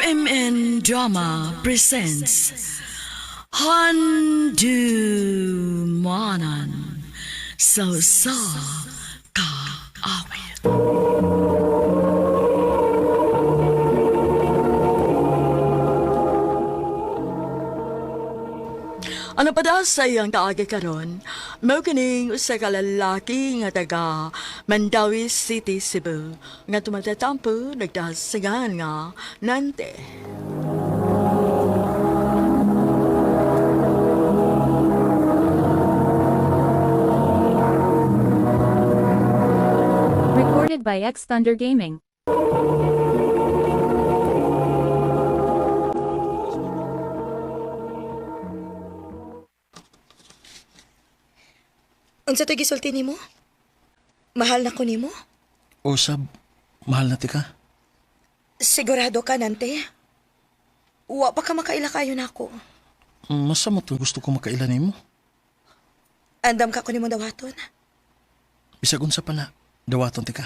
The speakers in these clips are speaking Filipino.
RMN Drama presents Handumanan So Ka Awit. Ano pa daw sa iyang kaagi karon? Mao kining usa ka lalaki nga taga Mandawi City, Cebu nga tumatatampo nagdasagan nga nante. Recorded by X Thunder Gaming. Unsa to gisulti nimo? Mahal na ko nimo? Usab, mahal na ti ka. Sigurado ka, nante? Wa pa ka makaila kayo na ako. Masa mo to gusto ko makailan mo. Andam ka ko nimo dawaton. Bisag unsa pa na, dawaton ti ka.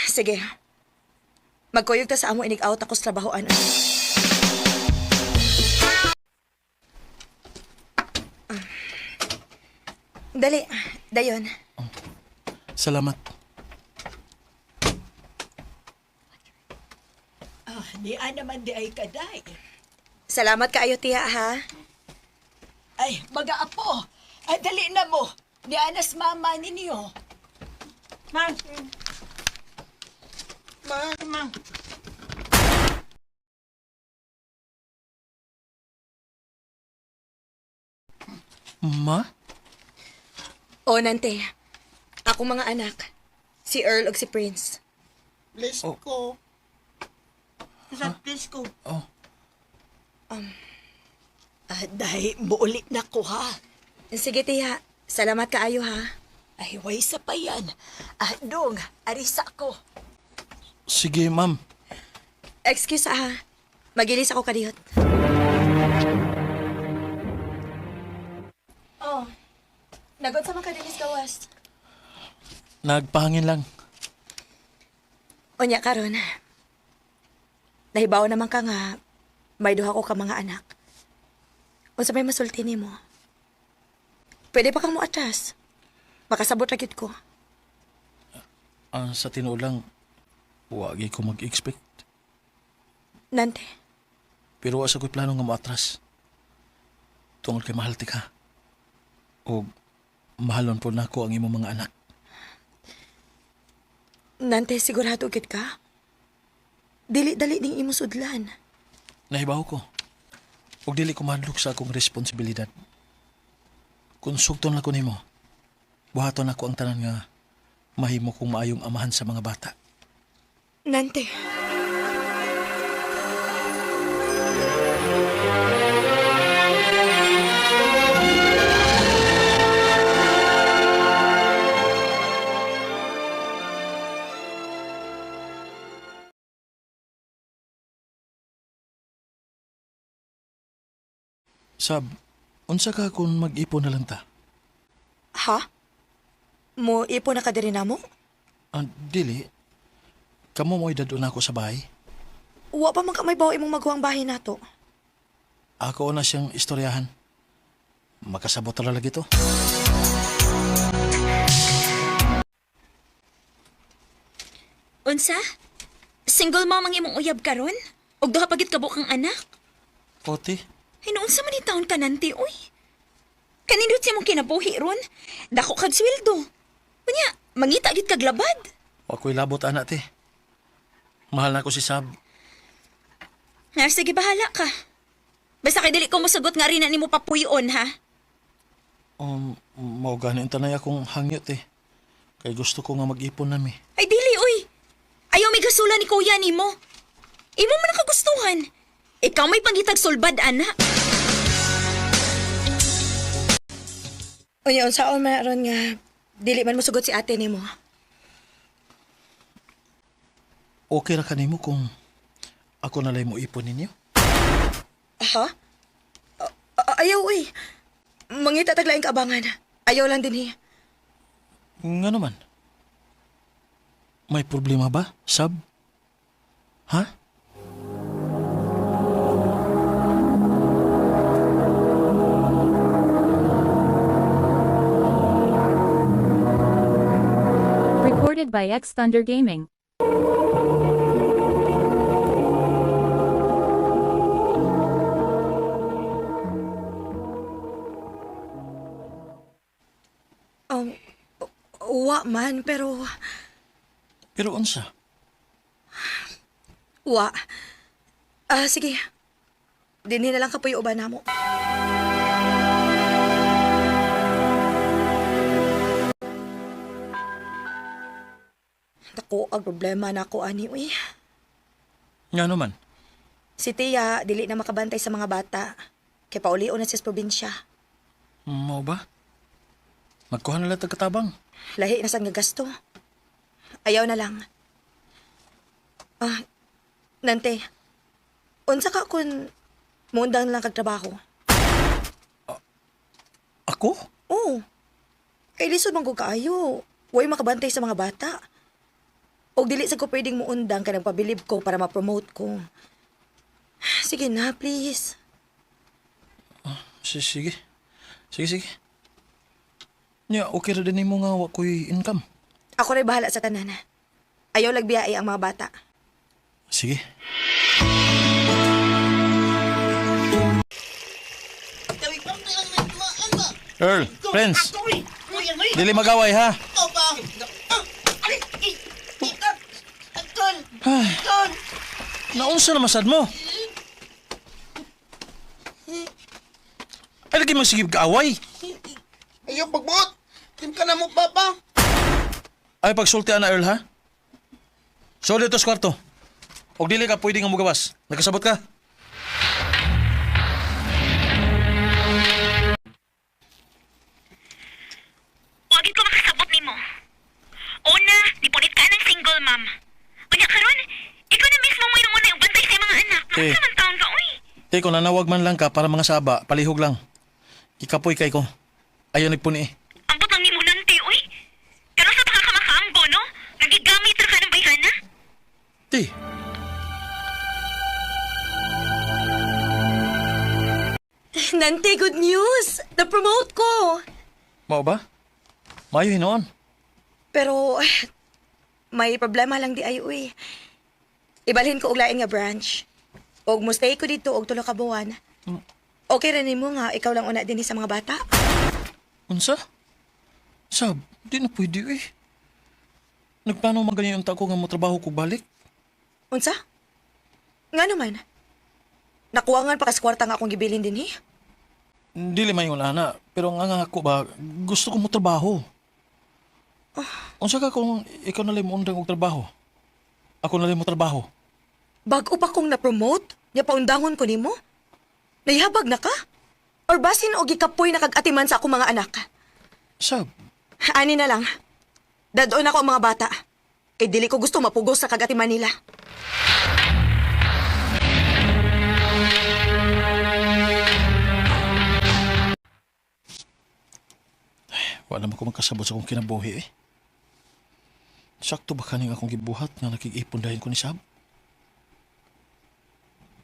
Sige. Magkuyog ta sa amo inig-out ako sa trabahoan. Dali, dayon. Salamat. Ni naman di ay kaday. Salamat kaayo, tiya, ha? Ay, mag-aapo. Dali na mo. Ni anas mama ninyo. Mang. Mang. Ma? O, nante. Ako mga anak. Si Earl ug si Prince. Bless Oh. ko. Bless ko. Oh, Dahi, muulit na ko ha. Sige, tiya. Salamat kaayo, ha? Ay, way sa pa yan. Dong, arisa ko. sige ma'am. Excuse, ha? Magilis ako kadiyot. Oh. Nagod sa mga kadilis gawas. Nagpahangin lang. Unya karon. Nahibaw naman ka nga may duha ko ka mga anak. Unsa may masulti nimo? Pwede pa kang mo atras. Makasabot ra gyud ko. Sa tinuod lang, wagi ko mag-expect. Nante, Pero asa ko'y plano nga maatras. Tungod kay mahal ti ka. O mahalon po na ko ang imong mga anak. nante sigurado gyud ka? Dili-dali ning imo sudlan. Nahibaw ko. Og dili ko mahadlok sa akong responsibilidad. Kung sugton na ko nimo, buhaton ako ang tanan nga mahimo kong maayong amahan sa mga bata. Nante. Sab, unsa ka kung mag-ipon na lang ta? Ha? Mo ipo na ka diri namo? Dili. Kamo mo'y dadun ako sa bahay. Wa pa man ka may bawo imong maguwang bahay nato. Ako na siyang istoryahan. Makasabot na lagi to. Unsa? Single mom ang imong uyab karon? Og duha pagit kabuk ang anak? Kote, Hinuunsa man ni taon ka nanti, uy? Kanindot siya mong kinabuhi ron? Dako kag sweldo. Kunya, mangita gid kag labad. ako'y labot anak te. Mahal na ako si Sab. Nga, sige bahala ka. Basta kay dili ko mosugot nga rin na nimo papuyon, ha? Mao gani ang tanay akong hangyot eh. Kay gusto ko nga mag-ipon nami. Ay dili, uy. Ayaw may gasula ni kuya nimo. Imo man nakagustuhan. Ikaw may pangitag sulbad, ana. Unya unsaon man ron nga dili man mo sugot si ate nimo. Okay ra kanimo kung ako na lang mo ipon ninyo? Ha? Ayaw, uy. Mangita taglaing kaabangan. Ayaw lang din, Nga naman. May problema ba, Sab? Ha? by X Thunder Gaming. Wa man, pero... Pero unsa? Wa. Sige. Dinhi na lang kapoy uban namo. Dako ang problema na ako, ani, uy. Nga naman. Si Tia, dili na makabantay sa mga bata. Kaya paulion na sa probinsya. Mao ba? Magkuha na lang tagkatabang. Lahi na sang gasto. Ayaw na lang. Nante, unsa ka kun muundang lang kag trabaho? Ako? Oo. Kay lisod man ko kaayo. Huwag makabantay sa mga bata. O dili sa ko pwedeng muundang ka nagpabilib ko para ma-promote ko. Sige na, please. Sige. Sige. Nya, okay ra din mo nga wa ko'y income. Ako rin bahala sa tanan. Ayaw lagbiyay ang mga bata. Sige. Earl, Prince, dili magaway ha. Naunsa na masad mo? Ay, lagi magsigib ka away. Ayaw pagbuot! Tim ka na mo, Papa! Ay, pagsultian na, Earl, ha? So, dito sa kwarto. Og dili ka pwede nga mugawas. Nagkasabot ka? Wagit ko makasabot nimo. Una, nipunit ka ng single mom. Unya karon, ikaw na mismo mo yung una yung bantay sa mga anak. Eh. Masa man taon ka, uy. Te, kung nanawag man lang ka para mga saba, palihog lang. Ikapoy kay ko. Ayaw nagpuni eh. Ambot lang nimo nanti, uy. Karon sa pagkakamakaambo, no? Nagigamit ra ka ng bayhana? Te, Nante, good news! Na-promote ko! mao ba? Mayo hinoon. Pero, may problema lang di ay, uy. Ibalhin ko og lain nga branch. Og mustay ko dito og tulo ka buwan. Okay rin mo nga, ikaw lang una din sa mga bata. Unsa? Sab, di na pwede eh. Nagplano man ganyan yung tako nga mo trabaho ko balik. Unsa? Nga naman. Nakuwangan pa kas kwarta nga akong gibilin din, Dili man yung lana, pero nga ako ba, gusto ko mo trabaho. Unsa ka kung ikaw nalim mo undang og trabaho? Ako nalim mo trabaho. Bago pa kong na-promote, niya paundangon ko nimo. Nayhabag na ka? Or basin o gikapoy na kag-atiman sa akong mga anak? Sab, Ani na lang. Dadoon ako ang mga bata. Kay dili ko gusto mapugos sa kag-atiman nila. wala naman ko magkasabot sa akong kinabuhi eh. Sakto ba kaning akong gibuhat nga nakikipon dahil ko ni Sab?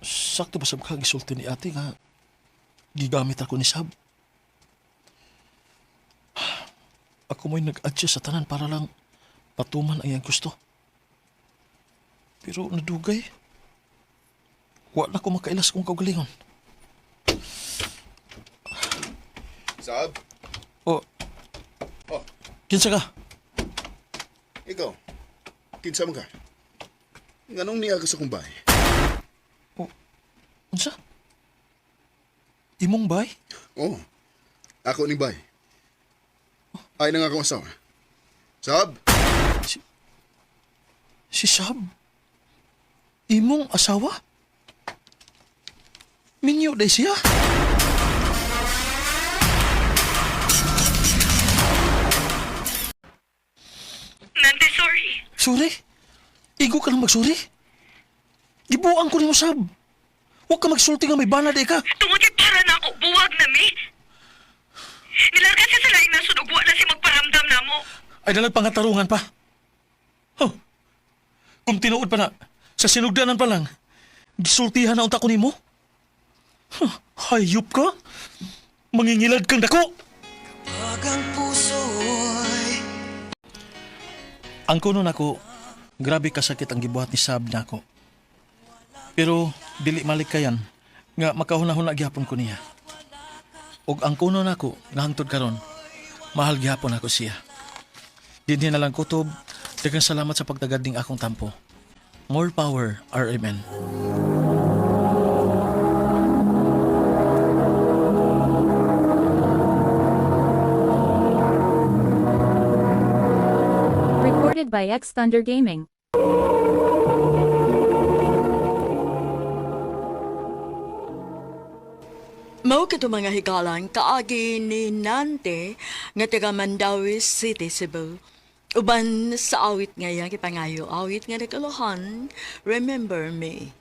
Sakto ba sab ka gisulti ni ate nga gigamit ako ni Sab? Ako mo'y nag-adjust sa tanan para lang patuman ang iyang gusto. Pero nadugay. Wala ko makailas kong kaugalingon. Sab, O, Oh. kinsa ka? ikaw. Kinsa man ka? Nganong niya ka sa kong bahay? Unsa? Imong bay? Oo. Ako ni bay. Ay na nga akong asawa. Sab, Si Sab? Imong asawa? Minyo day siya? Nante, sorry. Sorry? Igo ka lang magsuri? Gibuang ko ni mo, Sab. Huwag ka magsulti nga may bana di ka. Tungod kay para na ako, buwag na mi. Nilarga siya sa lain na sunog, wala siya magparamdam na mo. Ay dalag pangatarungan pa. Huh. Kung tinuod pa na, sa sinugdanan pa lang, gisultihan na unta ko ni mo. Huh. Hayop ka? Mangingilad kang dako. Ang kuno nako, grabe kasakit ang gibuhat ni Sab nako. Pero dili malikayan nga makahunahuna gyapon ko niya. Og ang kuno nako nga hangtod karon, mahal gyapon ako siya. Dinhi na lang kutob, daghang salamat sa pagtagad ning akong tampo. More power, RMN. Recorded by X Thunder Gaming. Mao kato mga higalan kaagi ni Nante nga taga Mandawi City, Cebu. Uban sa awit nga yan, kipangayo awit nga nagalohan, Remember Me.